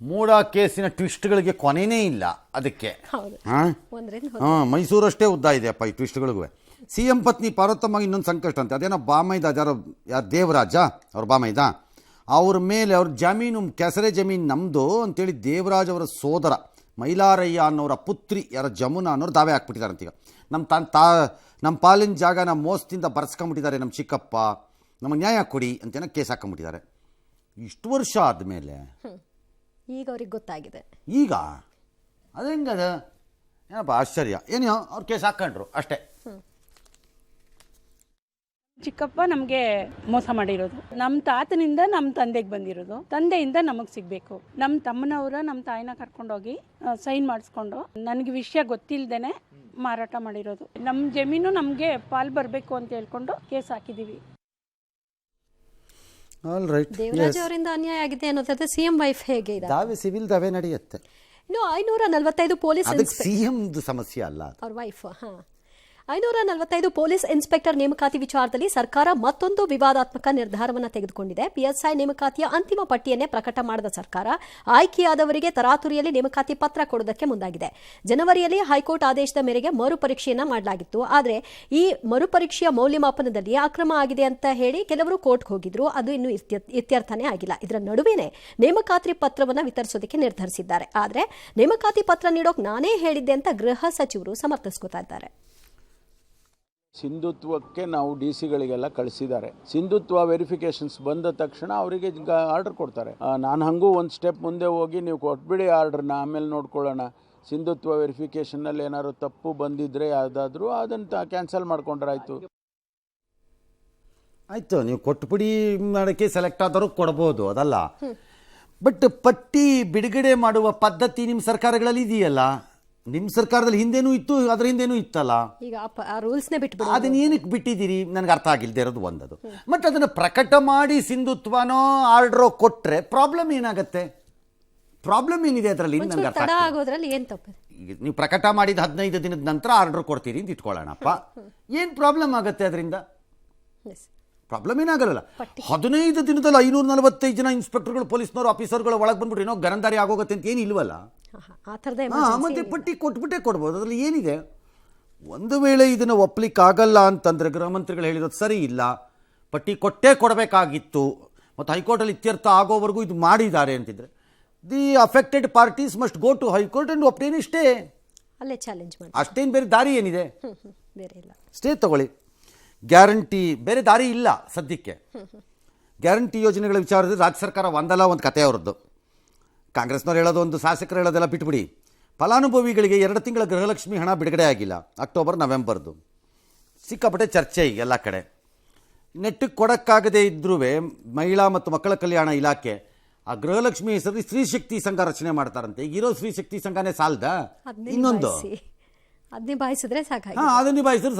ಮೂಡ ಕೇಸಿನ ಟ್ವಿಸ್ಟ್ಗಳಿಗೆ ಕೊನೆಯೇ ಇಲ್ಲ ಅದಕ್ಕೆ. ಹೌದು. ಮೈಸೂರಷ್ಟೇ ಉದ್ದ ಇದೆಯಪ್ಪ ಈ ಟ್ವಿಸ್ಟ್ಗಳಿಗೂ. ಸಿ ಎಂ ಪತ್ನಿ ಪಾರ್ವತಮ್ಮಗೆ ಇನ್ನೊಂದು ಸಂಕಷ್ಟ ಅಂತೆ. ಅದೇನೋ ಬಾಮೈದ ಯಾರು ದೇವರಾಜ ಅವ್ರ ಬಾಮೈದ ಅವ್ರ ಮೇಲೆ ಅವ್ರ ಜಮೀನು ಕೆಸರೆ ಜಮೀನು ನಮ್ಮದು ಅಂತೇಳಿ ದೇವರಾಜ್ ಅವರ ಸೋದರ ಮೈಲಾರಯ್ಯ ಅನ್ನೋರ ಪುತ್ರಿ ಯಾರ ಜಮುನಾ ಅನ್ನೋರು ದಾವೆ ಹಾಕ್ಬಿಟ್ಟಿದ್ದಾರೆ ಅಂತೀಗ. ನಮ್ಮ ಪಾಲಿನ ಜಾಗ ನಮ್ಮ ಮೋಸದಿಂದ ಬರ್ಸ್ಕೊಂಬಿಟ್ಟಿದ್ದಾರೆ ನಮ್ಮ ಚಿಕ್ಕಪ್ಪ, ನಮಗೆ ನ್ಯಾಯ ಕೊಡಿ ಅಂತೇನೋ ಕೇಸ್ ಹಾಕೊಂಬಿಟ್ಟಿದ್ದಾರೆ. ಇಷ್ಟು ವರ್ಷ ಆದಮೇಲೆ ಈಗ ಅವ್ರಿಗೆ ಗೊತ್ತಾಗಿದೆ. ಈಗ ಅದು ಹೆಂಗದ ಏನಪ್ಪ ಆಶ್ಚರ್ಯ. ಏನೋ ಅವ್ರು ಕೇಸ್ ಹಾಕೊಂಡ್ರು ಅಷ್ಟೇ. ಚಿಕ್ಕಪ್ಪ ನಮಗೆ ಮೋಸ ಮಾಡಿರೋದು, ನಮ್ಮ ತಾತನಿಂದ ನಮ್ಮ ತಂದೆಗೆ ಬಂದಿರೋದು, ತಂದೆಯಿಂದ ನಮಗೆ ಸಿಗಬೇಕು. ನಮ್ಮ ತಮ್ಮನವರ ನಮ್ಮ ತಾಯಿನ ಕರ್ಕೊಂಡೋಗಿ ಸೈನ್ ಮಾಡಿಸ್ಕೊಂಡು ನನಗೆ ವಿಷಯ ಗೊತ್ತಿಲ್ಲದೇನೆ ಮಾರಾಟ ಮಾಡಿರೋದು. ನಮ್ಮ ಜಮೀನು ನಮಗೆ ಪಾಲ್ ಬರಬೇಕು ಅಂತ ಹೇಳ್ಕೊಂಡು ಕೇಸ್ ಹಾಕಿದ್ದೀವಿ. ದೇವರಾಜ್ ಅವರಿಂದ ಅನ್ಯಾಯ ಆಗಿದೆ ಅನ್ನೋದಾದ್ರೆ ಸಿಎಂ ವೈಫ್ ಹೇಗೆ ಇದೆ? ದಾವೆ ಸಿವಿಲ್ ದಾವೆ ನಡೆಯುತ್ತೆ. ಇನ್ನು 545 ಪೊಲೀಸ್ ಸಿಎಂ ಸಮಸ್ಯೆ ಅಲ್ಲ, ಅವ್ರ ವೈಫ್. 545 ಪೊಲೀಸ್ ಇನ್ಸ್ಪೆಕ್ಟರ್ ನೇಮಕಾತಿ ವಿಚಾರದಲ್ಲಿ ಸರ್ಕಾರ ಮತ್ತೊಂದು ವಿವಾದಾತ್ಮಕ ನಿರ್ಧಾರವನ್ನು ತೆಗೆದುಕೊಂಡಿದೆ. ಪಿಎಸ್ಐ ನೇಮಕಾತಿಯ ಅಂತಿಮ ಪಟ್ಟಿಯನ್ನೇ ಪ್ರಕಟ ಮಾಡಿದ ಸರ್ಕಾರ ಆಯ್ಕೆಯಾದವರಿಗೆ ತರಾತುರಿಯಲ್ಲಿ ನೇಮಕಾತಿ ಪತ್ರ ಕೊಡುವುದಕ್ಕೆ ಮುಂದಾಗಿದೆ. ಜನವರಿಯಲ್ಲಿ ಹೈಕೋರ್ಟ್ ಆದೇಶದ ಮೇರೆಗೆ ಮರುಪರೀಕ್ಷೆಯನ್ನ ಮಾಡಲಾಗಿತ್ತು. ಆದರೆ ಈ ಮರುಪರೀಕ್ಷೆಯ ಮೌಲ್ಯಮಾಪನದಲ್ಲಿ ಅಕ್ರಮ ಆಗಿದೆ ಅಂತ ಹೇಳಿ ಕೆಲವರು ಕೋರ್ಟ್ಗೆ ಹೋಗಿದ್ರು. ಅದು ಇನ್ನೂ ಇತ್ಯರ್ಥನೇ ಆಗಿಲ್ಲ. ಇದರ ನಡುವೆನೇ ನೇಮಕಾತಿ ಪತ್ರವನ್ನು ವಿತರಿಸೋದಕ್ಕೆ ನಿರ್ಧರಿಸಿದ್ದಾರೆ. ಆದರೆ ನೇಮಕಾತಿ ಪತ್ರ ನೀಡೋಕೆ ನಾನೇ ಹೇಳಿದ್ದೆ ಅಂತ ಗೃಹ ಸಚಿವರು ಸಮರ್ಥಿಸ್ಕೊತಾ ಇದ್ದಾರೆ. ಸಿಂಧುತ್ವಕ್ಕೆ ನಾವು ಡಿ ಸಿಗಳಿಗೆಲ್ಲ ಕಳಿಸಿದ್ದಾರೆ. ಸಿಂಧುತ್ವ ವೆರಿಫಿಕೇಶನ್ಸ್ ಬಂದ ತಕ್ಷಣ ಅವರಿಗೆ ಆರ್ಡರ್ ಕೊಡ್ತಾರೆ. ನಾನು ಹಂಗೂ ಒಂದು ಸ್ಟೆಪ್ ಮುಂದೆ ಹೋಗಿ ನೀವು ಕೊಟ್ಬಿಡಿ ಆರ್ಡ್ರನ್ನ, ಆಮೇಲೆ ನೋಡ್ಕೊಳ್ಳೋಣ, ಸಿಂಧುತ್ವ ವೆರಿಫಿಕೇಷನಲ್ಲಿ ಏನಾದ್ರು ತಪ್ಪು ಬಂದಿದ್ರೆ ಯಾವುದಾದ್ರೂ ಅದನ್ನು ಕ್ಯಾನ್ಸಲ್ ಮಾಡ್ಕೊಂಡ್ರಾಯ್ತು. ಆಯಿತು, ನೀವು ಕೊಟ್ಬಿಡಿ ಮಾಡೋಕ್ಕೆ ಸೆಲೆಕ್ಟ್ ಆದರೂ ಕೊಡ್ಬೋದು, ಅದಲ್ಲ. ಬಟ್ ಪಟ್ಟಿ ಬಿಡುಗಡೆ ಮಾಡುವ ಪದ್ಧತಿ ನಿಮ್ಮ ಸರ್ಕಾರಗಳಲ್ಲಿ ಇದೆಯಲ್ಲ. ನಿಮ್ಮ ಸರ್ಕಾರದಲ್ಲಿ ಹಿಂದೇನೂ ಇತ್ತು, ಅದ್ರ ಹಿಂದೇನೂ ಇತ್ತಲ್ಲ. ಈಗ ರೂಲ್ಸ್ನೇ ಬಿಟ್ಟು ಅದನ್ನ ಏನಕ್ಕೆ ಬಿಟ್ಟಿದ್ದೀರಿ ನನಗೆ ಅರ್ಥ ಆಗಿಲ್ಲದೆ ಇರೋದು ಒಂದದು. ಮತ್ತು ಅದನ್ನು ಪ್ರಕಟ ಮಾಡಿ ಸಿಂಧುತ್ವನೋ ಆರ್ಡ್ರೋ ಕೊಟ್ಟರೆ ಪ್ರಾಬ್ಲಮ್ ಏನಾಗುತ್ತೆ? ಪ್ರಾಬ್ಲಮ್ ಏನಿದೆ ಅದರಲ್ಲಿ ನನಗೆ ಅರ್ಥ ಆಗೋದ್ರಲ್ಲಿ ಏನು ತಪ್ಪು? ನೀವು ಪ್ರಕಟ ಮಾಡಿದ 15 ದಿನದ ನಂತರ ಆರ್ಡರ್ ಕೊಡ್ತೀರಿ ಅಂತ ಇಟ್ಕೊಳ್ಳೋಣಪ್ಪ, ಏನು ಪ್ರಾಬ್ಲಮ್ ಆಗುತ್ತೆ ಅದರಿಂದ? ಪ್ರಾಬ್ಲಮ್ ಏನಾಗಲ್ಲ. 15 ದಿನದಲ್ಲಿ 545 ಜನ ಇನ್ಸ್ಪೆಕ್ಟರ್ಗಳು, ಪೊಲೀಸ್ನವರು, ಆಫೀಸರ್ಗಳು ಒಳಗೆ ಬಂದ್ಬಿಟ್ರೆ ಏನೋ ಗರಂದಾರಿ ಆಗೋಗುತ್ತೆ ಅಂತ ಏನು ಇಲ್ವಲ್ಲ. ಮತ್ತೆ ಪಟ್ಟಿ ಕೊಟ್ಬಿಟ್ಟೆ ಕೊಡ್ಬೋದು, ಅದರಲ್ಲಿ ಏನಿದೆ? ಒಂದು ವೇಳೆ ಇದನ್ನು ಒಪ್ಪಲಿಕ್ಕಾಗಲ್ಲ ಅಂತಂದರೆ ಗೃಹ ಮಂತ್ರಿಗಳು ಹೇಳಿರೋದು ಸರಿ ಇಲ್ಲ, ಪಟ್ಟಿ ಕೊಟ್ಟೇ ಕೊಡಬೇಕಾಗಿತ್ತು ಮತ್ತು ಹೈಕೋರ್ಟಲ್ಲಿ ಇತ್ಯರ್ಥ ಆಗೋವರೆಗೂ ಇದು ಮಾಡಿದ್ದಾರೆ ಅಂತಿದ್ರೆ the affected parties must go to high court and obtain stay. ಅಲ್ಲೇ ಚಾಲೆಂಜ್ ಮಾಡಿ, ಅಷ್ಟೇನು ಬೇರೆ ದಾರಿ ಏನಿದೆ? ಬೇರೆ ಇಲ್ಲ. ಸ್ಟೇ ತಗೊಳ್ಳಿ, ಗ್ಯಾರಂಟಿ, ಬೇರೆ ದಾರಿ ಇಲ್ಲ ಸದ್ಯಕ್ಕೆ. ಗ್ಯಾರಂಟಿ ಯೋಜನೆಗಳ ವಿಚಾರದಲ್ಲಿ ರಾಜ್ಯ ಸರ್ಕಾರ ಒಂದಲ್ಲ ಒಂದು ಕತೆ ಅವರದ್ದು. ಕಾಂಗ್ರೆಸ್ನವ್ರು ಹೇಳೋದು ಒಂದು, ಶಾಸಕರು ಹೇಳೋದೆಲ್ಲ ಬಿಟ್ಬಿಡಿ. ಫಲಾನುಭವಿಗಳಿಗೆ 2 ತಿಂಗಳ ಗೃಹಲಕ್ಷ್ಮಿ ಹಣ ಬಿಡುಗಡೆ ಆಗಿಲ್ಲ, ಅಕ್ಟೋಬರ್ ನವೆಂಬರ್ದು. ಸಿಕ್ಕಾಪಟ್ಟೆ ಚರ್ಚೆ ಈಗ ಎಲ್ಲ ಕಡೆ. ನೆಟ್ಟಿಗೆ ಕೊಡೋಕ್ಕಾಗದೇ ಇದ್ರೂ ಮಹಿಳಾ ಮತ್ತು ಮಕ್ಕಳ ಕಲ್ಯಾಣ ಇಲಾಖೆ ಆ ಗೃಹಲಕ್ಷ್ಮಿ ಹೆಸರಲ್ಲಿ ಸ್ತ್ರೀಶಕ್ತಿ ಸಂಘ ರಚನೆ ಮಾಡ್ತಾರಂತೆ. ಈಗಿರೋ ಸ್ತ್ರೀಶಕ್ತಿ ಸಂಘನೇ ಸಾಲದ, ಇನ್ನೊಂದು ಅದನ್ನ ನಿಭಾಯಿಸಿದ್ರೆ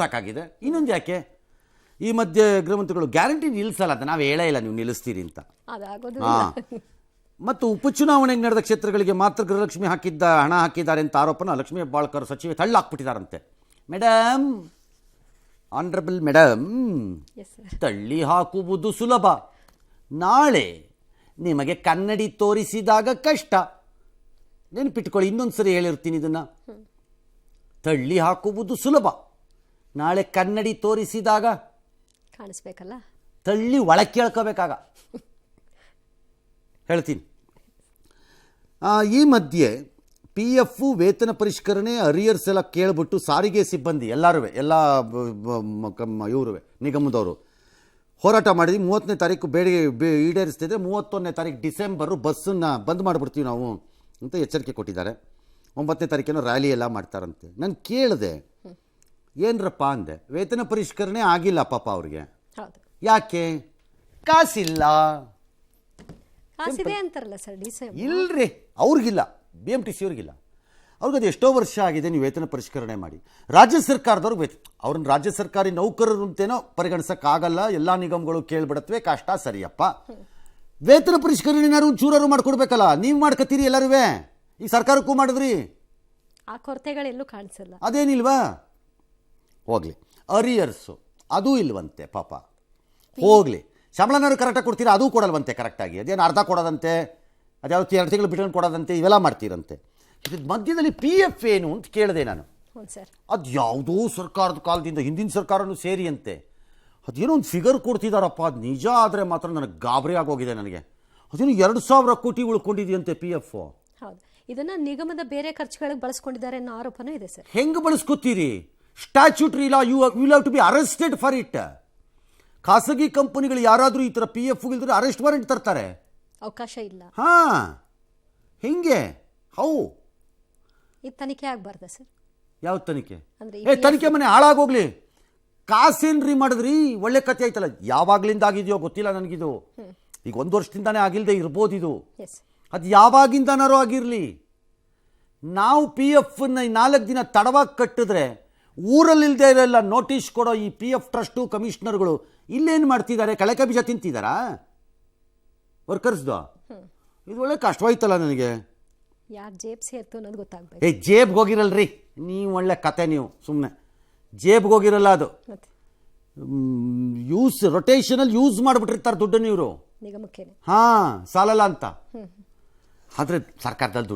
ಸಾಕಾಗಿದೆ, ಇನ್ನೊಂದು ಯಾಕೆ? ಈ ಮಧ್ಯೆ ಗೃಹಮಂತ್ರಿಗಳು ಗ್ಯಾರಂಟಿ ನಿಲ್ಲಿಸಲ್ಲ ಅಂತ ನಾವು ಹೇಳೇ ಇಲ್ಲ, ನೀವು ನಿಲ್ಲಿಸ್ತೀರಿ ಅಂತ. ಮತ್ತು ಉಪಚುನಾವಣೆಗೆ ನಡೆದ ಕ್ಷೇತ್ರಗಳಿಗೆ ಮಾತ್ರ ಗೃಹಲಕ್ಷ್ಮಿ ಹಣ ಹಾಕಿದ್ದಾರೆ ಅಂತ ಆರೋಪನ ಲಕ್ಷ್ಮೀ ಹೆಬ್ಬಾಳ್ಕರ್ ಸಚಿವೆ ತಳ್ಳಾಕ್ಬಿಟ್ಟಿದ್ದಾರಂತೆ. ಮೇಡಮ್, ಆನರಬಲ್ ಮೇಡಮ್, ತಳ್ಳಿ ಹಾಕುವುದು ಸುಲಭ, ನಾಳೆ ನಿಮಗೆ ಕನ್ನಡಿ ತೋರಿಸಿದಾಗ ಕಷ್ಟ. ನೆನಪಿಟ್ಕೊಳ್ಳಿ, ಇನ್ನೊಂದು ಸರಿ ಹೇಳಿರ್ತೀನಿ ಇದನ್ನು. ತಳ್ಳಿ ಹಾಕುವುದು ಸುಲಭ, ನಾಳೆ ಕನ್ನಡಿ ತೋರಿಸಿದಾಗ ಕಾಣಿಸ್ಬೇಕಲ್ಲ, ತಳ್ಳಿ ಒಳಕ್ಕೆ ಕೇಳ್ಕೋಬೇಕಾಗ. ಹೇಳ್ತೀನಿ. ಈ ಮಧ್ಯೆ PF ವೇತನ ಪರಿಷ್ಕರಣೆ, ಅರಿಯರ್ಸ್ ಎಲ್ಲ ಕೇಳಿಬಿಟ್ಟು ಸಾರಿಗೆ ಸಿಬ್ಬಂದಿ ಎಲ್ಲರೂ ಎಲ್ಲ ಇವರು ನಿಗಮದವರು ಹೋರಾಟ ಮಾಡಿದ್ವಿ. 30ನೇ ತಾರೀಕು ಬೇಡಿಕೆ ಈಡೇರಿಸ್ತಿದ್ರೆ 31ನೇ ತಾರೀಕು ಡಿಸೆಂಬರು ಬಸ್ಸನ್ನು ಬಂದ್ ಮಾಡಿಬಿಡ್ತೀವಿ ನಾವು ಅಂತ ಎಚ್ಚರಿಕೆ ಕೊಟ್ಟಿದ್ದಾರೆ. 9ನೇ ತಾರೀಕೇನೋ ರ್ಯಾಲಿ ಎಲ್ಲ ಮಾಡ್ತಾರಂತೆ. ನಾನು ಕೇಳಿದೆ, ಏನರಪ್ಪ ಅಂದೆ. ವೇತನ ಪರಿಷ್ಕರಣೆ ಆಗಿಲ್ಲ ಪಾಪ ಅವ್ರಿಗೆ. ಯಾಕೆ? ಕಾಸಿಲ್ಲ. ಇಲ್ರಿ, ಅವ್ರಿಗಿಲ್ಲ, BMTC ಅವ್ರಿಗಿಲ್ಲ. ಅವ್ರಿಗದು ಎಷ್ಟೋ ವರ್ಷ ಆಗಿದೆ. ನೀವು ವೇತನ ಪರಿಷ್ಕರಣೆ ಮಾಡಿ. ರಾಜ್ಯ ಸರ್ಕಾರದವ್ರಿಗೆ ಅವ್ರನ್ನ ರಾಜ್ಯ ಸರ್ಕಾರಿ ನೌಕರರು ಅಂತೇನೋ ಪರಿಗಣಿಸೋಕ್ಕಾಗಲ್ಲ, ಎಲ್ಲ ನಿಗಮಗಳು ಕೇಳ್ಬಿಡತ್ವೆ, ಕಷ್ಟ, ಸರಿಯಪ್ಪ. ವೇತನ ಪರಿಷ್ಕರಣೆನಾರು ಚೂರಾರು ಮಾಡ್ಕೊಡ್ಬೇಕಲ್ಲ, ನೀವು ಮಾಡ್ಕೊತೀರಿ ಎಲ್ಲರೂ. ಈ ಸರ್ಕಾರಕ್ಕೂ ಮಾಡಿದ್ರಿ, ಆ ಕೊರತೆಗಳೆಲ್ಲೂ ಕಾಣಿಸಲ್ಲ. ಅದೇನಿಲ್ವಾ? ಹೋಗ್ಲಿ. ಅರಿಯರ್ಸು ಅದೂ ಇಲ್ವಂತೆ ಪಾಪ. ಹೋಗಲಿ, ಸಂಬಳನಾರು ಕರೆಕ್ಟಾಗಿ ಕೊಡ್ತೀರಾ, ಅದೂ ಕೊಡಲ್ವಂತೆ ಕರೆಕ್ಟಾಗಿ. ಅದೇನು ಅರ್ಧ ಕೊಡೋದಂತೆ, ಅದ್ಯಾವತ್ತು 2 ತಿಂಗಳು ಬಿಟ್ಕೊಂಡು ಕೊಡೋದಂತೆ, ಇವೆಲ್ಲ ಮಾಡ್ತೀರಂತೆ. ಇದ್ರ ಮಧ್ಯದಲ್ಲಿ PF ಏನು ಅಂತ ಕೇಳಿದೆ ನಾನು. ಹ್ಞೂ ಸರ್. ಅದು ಯಾವುದೋ ಸರ್ಕಾರದ ಕಾಲದಿಂದ ಹಿಂದಿನ ಸರ್ಕಾರನೂ ಸೇರಿ ಅಂತೆ. ಅದೇನೋ ಒಂದು ಫಿಗರ್ ಕೊಡ್ತಿದ್ದಾರಪ್ಪ, ಅದು ನಿಜ ಆದರೆ ಮಾತ್ರ ನನಗೆ ಗಾಬರಿ ಆಗೋಗಿದೆ. ನನಗೆ ಅದೇನು 2,000 ಕೋಟಿ ಉಳ್ಕೊಂಡಿದೆಯಂತೆ PF. ಹೌದು, ಇದನ್ನ ನಿಗಮದ ಬೇರೆ ಖರ್ಚುಗಳಿಗೆ ಬಳಸ್ಕೊಂಡಿದ್ದಾರೆ ಅನ್ನೋ ಆರೋಪನೂ ಇದೆ ಸರ್. ಹೆಂಗೆ ಬಳಸ್ಕೊತೀರಿ? Statutory law, you will have to be arrested for it. ಖಾಸಗಿ ಕಂಪನಿಗಳು ಯಾರಾದರೂ ಈ ಥರ PF ಇಲ್ದ್ರೆ ಅರೆಸ್ಟ್ ವಾರೆಂಟ್ ತರ್ತಾರೆ. ಅವಕಾಶ ಇಲ್ಲ. ಹಾಂ, ಹೆಂಗೆ? ಹೌ ಇದು ತನಿಖೆ ಆಗಬಾರ್ದ ಸರ್? ಯಾವ ತನಿಖೆ? ಅಂದ್ರೆ ತನಿಖೆ ಮನೆ ಹಾಳಾಗೋಗ್ಲಿ, ಕಾಸೇನ್ರಿ ಮಾಡಿದ್ರಿ? ಒಳ್ಳೆ ಕಥೆ ಆಯ್ತಲ್ಲ. ಯಾವಾಗ್ಲಿಂದ ಆಗಿದೆಯೋ ಗೊತ್ತಿಲ್ಲ ನನಗಿದು. ಈಗ 1 ವರ್ಷದಿಂದಾನೇ ಆಗಿಲ್ಲದೆ ಇರ್ಬೋದು ಇದು. ಅದು ಯಾವಾಗಿಂದನಾರು ಆಗಿರಲಿ. ನಾವು PFನ 4 ದಿನ ತಡವಾಗಿ ಕಟ್ಟಿದ್ರೆ ಊರಲ್ಲಿಲ್ಲದೆ ಇರೋಲ್ಲ ನೋಟಿಸ್ ಕೊಡೋ ಈ PF ಟ್ರಸ್ಟು ಕಮಿಷನರ್ಗಳು ಇಲ್ಲೇನು ಮಾಡ್ತಿದ್ದಾರೆ? ಕಳೆಕ ಬೀಜ ತಿಂತಿದ್ದಾರಾ ವರ್ಕರ್ಸ್ದು? ಇದು ಒಳ್ಳೆ ಕಷ್ಟವಾಯ್ತಲ್ಲ ನನಗೆ. ಯಾರು ಜೇಬ್ ಸೇರ್ತು ಅನ್ನೋದು ಗೊತ್ತಾಗಬೇಕು. ಜೇಬ್ಗೆ ಹೋಗಿರಲ್ರಿ ನೀವು, ಒಳ್ಳೆ ಕತೆ. ನೀವು ಸುಮ್ಮನೆ ಜೇಬ್ಗೆ ಹೋಗಿರಲ್ಲ, ಅದು ರೊಟೇಷನಲ್ಲಿ ಯೂಸ್ ಮಾಡಿಬಿಟ್ಟಿರ್ತಾರೆ ದುಡ್ಡನ್ನು ಇವರು ನಿಗಮಕ್ಕೆ. ಹಾಂ, ಸಾಲಲ್ಲ ಅಂತ. ಆದರೆ ಸರ್ಕಾರದಲ್ಲಿ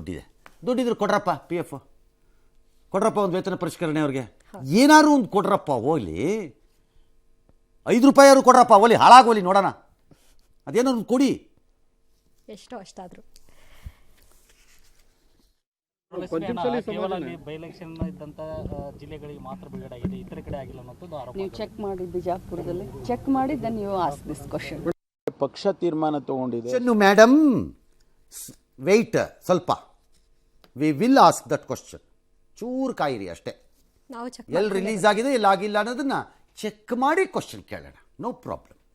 ದುಡ್ಡಿದ್ರೆ ಕೊಡ್ರಪ್ಪ, PF ಕೊಡ್ರಪ್ಪ, ಒಂದು ವೇತನ ಪರಿಷ್ಕರಣೆ ಅವ್ರಿಗೆ ಏನಾದ್ರು ಒಂದು ಕೊಡ್ರಪ್ಪ. ಹೋಗ್ಲಿ, 5 ರೂಪಾಯಿ ಕೊಡ್ರಪ್ಪ, ಹೋಗ್ಲಿ, ಹಾಳಾಗೋಲಿ ನೋಡೋಣ. ಅದೇನಾದ್ರು ಕೊಡಿ, ಎಷ್ಟೋ ಅಷ್ಟಾದರೂ. ಕೇವಲ ಬೈ ಎಲೆಕ್ಷನ್ ಇದ್ದಂತ ಜಿಲ್ಲೆಗಳಿಗೆ ಮಾತ್ರ ಬಿಡುಗಡೆ ಆಗಿದೆ, ಇತರ ಕಡೆ ಆಗಿಲ್ಲ ಅನ್ನೋದು ಆರೋಪ. ನೀವು ಚೆಕ್ ಮಾಡಿ ಬಿಜಾಪುರದಲ್ಲಿ ಚೆಕ್ ಮಾಡಿ then you ask this question. ಪಕ್ಷ ತೀರ್ಮಾನ ತಗೊಂಡಿದೆ. ಮೇಡಮ್ ವೆಯ್ಟ್ ಸ್ವಲ್ಪ, we will ask that question. ಚೂರು ಕಾಯಿರಿ ಅಷ್ಟೇ. ನಾವು ಚೆಕ್ ಎಲ್ಲಿ ರಿಲೀಸ್ ಆಗಿದೆ, ಎಲ್ಲಿ ಆಗಿಲ್ಲ ಅನ್ನೋದನ್ನ ಚೆಕ್ ಮಾಡಿ ಕ್ವಶನ್ ಕೇಳೋಣ. No problem.